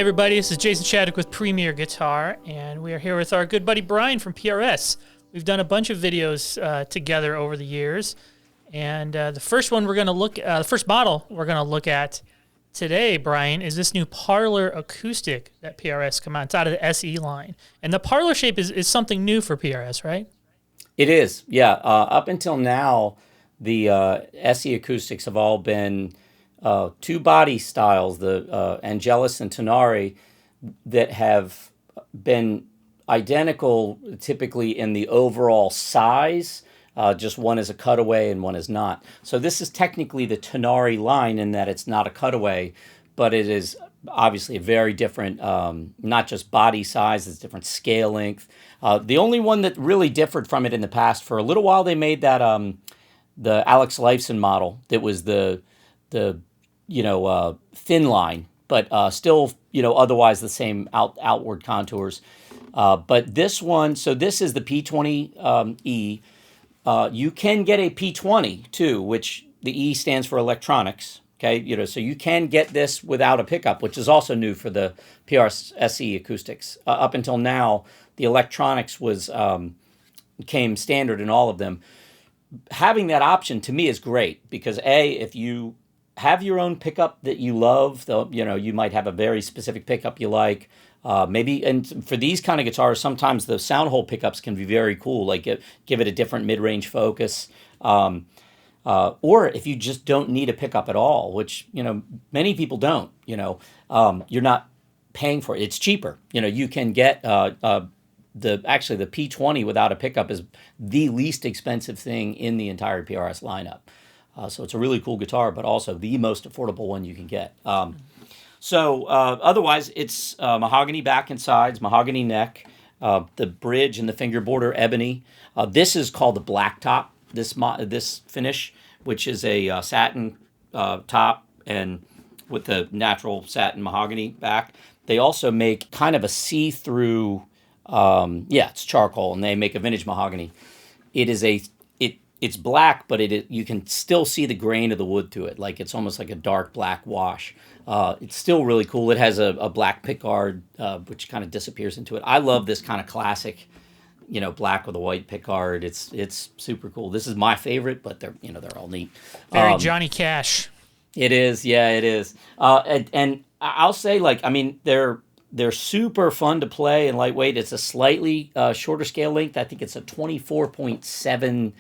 everybody, this is Jason Chadwick with Premier Guitar, and we are here with our good buddy Brian from PRS. We've done a bunch of videos together over the years, and the first one we're going to look the first model we're going to look at today, Brian, is this new Parlor acoustic that PRS come out. It's out of the SE line, and the Parlor shape is something new for PRS, right? It is, yeah. Up until now, the SE acoustics have all been two body styles, the Angelus and Tonari, that have been identical typically in the overall size. Just one is a cutaway and one is not. So this is technically the Tonari line in that it's not a cutaway, but it is obviously a very different, not just body size, it's different scale length. The only one that really differed from it in the past, for a little while they made that the Alex Lifeson model that was the thin line, but still, otherwise the same outward contours. But this one, so this is the P20E. You can get a P20 too, which the E stands for electronics. Okay, so you can get this without a pickup, which is also new for the PRS SE acoustics. Up until now, the electronics came standard in all of them. Having that option to me is great because if you have your own pickup that you love, you might have a very specific pickup you like. Maybe, and for these kind of guitars, sometimes the sound hole pickups can be very cool, like give it a different mid-range focus. Or if you just don't need a pickup at all, which, many people don't, you're not paying for it. It's cheaper. You can get the P20 without a pickup is the least expensive thing in the entire PRS lineup. So it's a really cool guitar, but also the most affordable one you can get. Otherwise, it's mahogany back and sides, mahogany neck, the bridge and the fingerboard are ebony. This is called the black top, this finish, which is a satin top and with the natural satin mahogany back. They also make kind of a see-through, it's charcoal, and they make a vintage mahogany. It's black, but you can still see the grain of the wood through it. Like it's almost like a dark black wash. It's still really cool. It has a black pickguard, which kind of disappears into it. I love this kind of classic, black with a white pickguard. It's super cool. This is my favorite, but they're all neat. Very Johnny Cash. It is, yeah, it is. And I'll say, they're super fun to play and lightweight. It's a slightly shorter scale length. I think it's a 24.72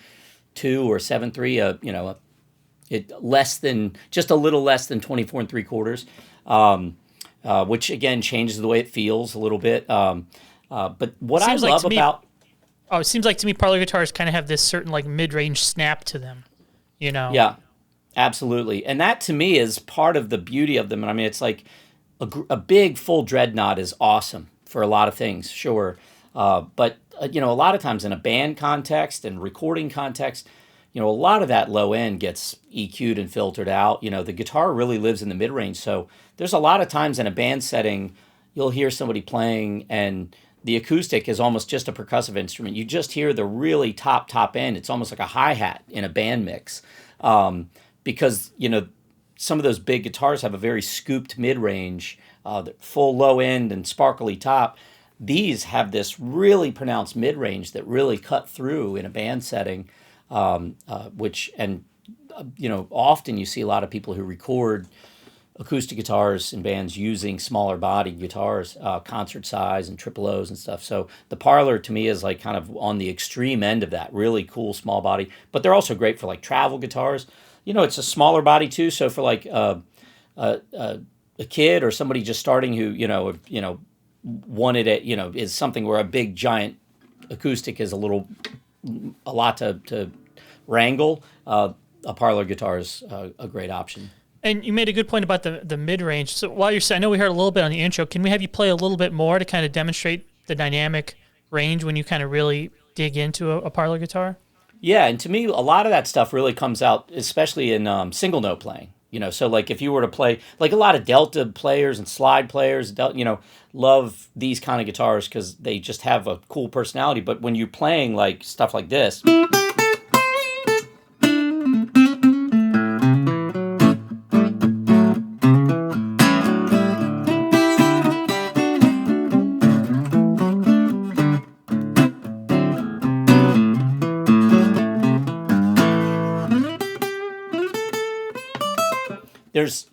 or 7.3. Just a little less than 24 3/4, which again changes the way it feels a little bit. But what I love about it seems like to me Parlor guitars kind of have this certain mid-range snap to them, Yeah, absolutely, and that to me is part of the beauty of them. And it's like a big full dreadnought is awesome for a lot of things, sure, but a lot of times in a band context and recording context, a lot of that low end gets EQ'd and filtered out. The guitar really lives in the mid-range. So there's a lot of times in a band setting, you'll hear somebody playing and the acoustic is almost just a percussive instrument. You just hear the really top end. It's almost like a hi-hat in a band mix. Because, some of those big guitars have a very scooped mid-range, full low end and sparkly top. These have this really pronounced mid-range that really cut through in a band setting. Often you see a lot of people who record acoustic guitars in bands using smaller body guitars, concert size and triple O's and stuff. So the Parlor to me is kind of on the extreme end of that, really cool small body, but they're also great for travel guitars. It's a smaller body too. So for a kid or somebody just starting who, wanted it, is something where a big giant acoustic is a lot to wrangle, a Parlor guitar is a great option. And you made a good point about the mid-range. So while you're saying, I know we heard a little bit on the intro, can we have you play a little bit more to kind of demonstrate the dynamic range when you kind of really dig into a Parlor guitar? Yeah, and to me, a lot of that stuff really comes out, especially in single note playing. So if you were to play, a lot of Delta players and slide players, love these kind of guitars because they just have a cool personality. But when you're playing stuff like this, there's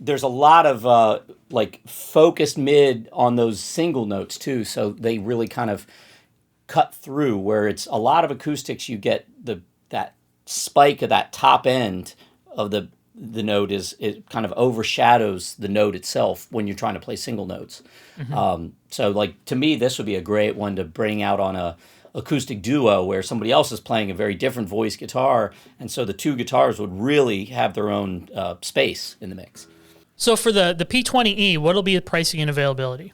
there's a lot of like focused mid on those single notes too, so they really kind of cut through. Where it's a lot of acoustics, you get that spike of that top end of the note it kind of overshadows the note itself when you're trying to play single notes. So like to me, this would be a great one to bring out on a acoustic duo where somebody else is playing a very different voice guitar, and so the two guitars would really have their own space in the mix. So for the P20E, what'll be the pricing and availability?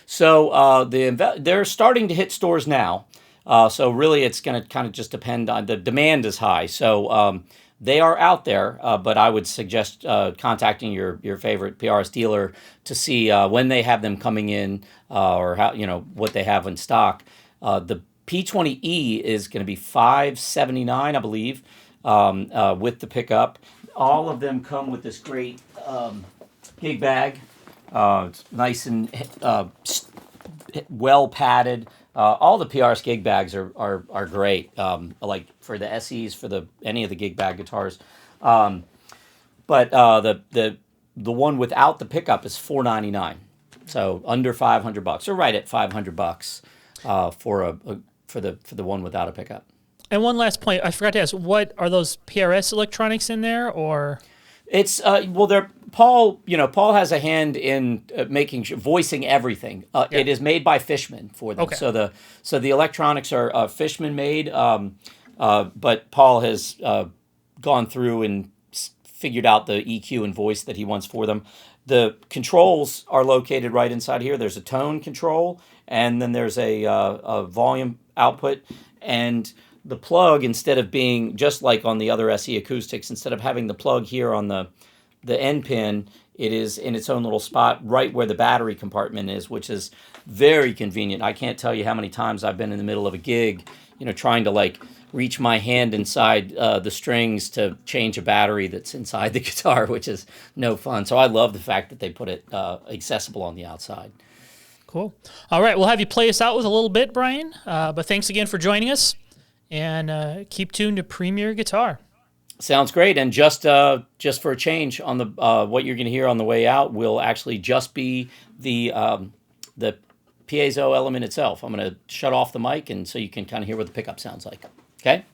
So they're starting to hit stores now. So really, it's going to kind of just depend on the demand is high. So they are out there, but I would suggest contacting your favorite PRS dealer to see when they have them coming in or how what they have in stock. The P20E is going to be $579, I believe, with the pickup. All of them come with this great gig bag. It's nice and well padded. All the PRS gig bags are great. Like for the SEs, for any of the gig bag guitars. But the one without the pickup is $499. So under $500, or right at $500 for the one without a pickup. And one last point, I forgot to ask, what are those PRS electronics in there, or? It's they're Paul. Paul has a hand in voicing everything. It is made by Fishman for them. Okay. So the electronics are Fishman made, but Paul has gone through and figured out the EQ and voice that he wants for them. The controls are located right inside here. There's a tone control, and then there's a volume output, and the plug, instead of being just like on the other SE acoustics, instead of having the plug here on the end pin, it is in its own little spot right where the battery compartment is, which is very convenient. I can't tell you how many times I've been in the middle of a gig, trying to like reach my hand inside the strings to change a battery that's inside the guitar, which is no fun. So I love the fact that they put it accessible on the outside. Cool. All right, we'll have you play us out with a little bit, Brian. But thanks again for joining us. And keep tuned to Premier Guitar. Sounds great. And just for a change, on the what you're going to hear on the way out will actually just be the piezo element itself. I'm going to shut off the mic, and so you can kind of hear what the pickup sounds like. Okay?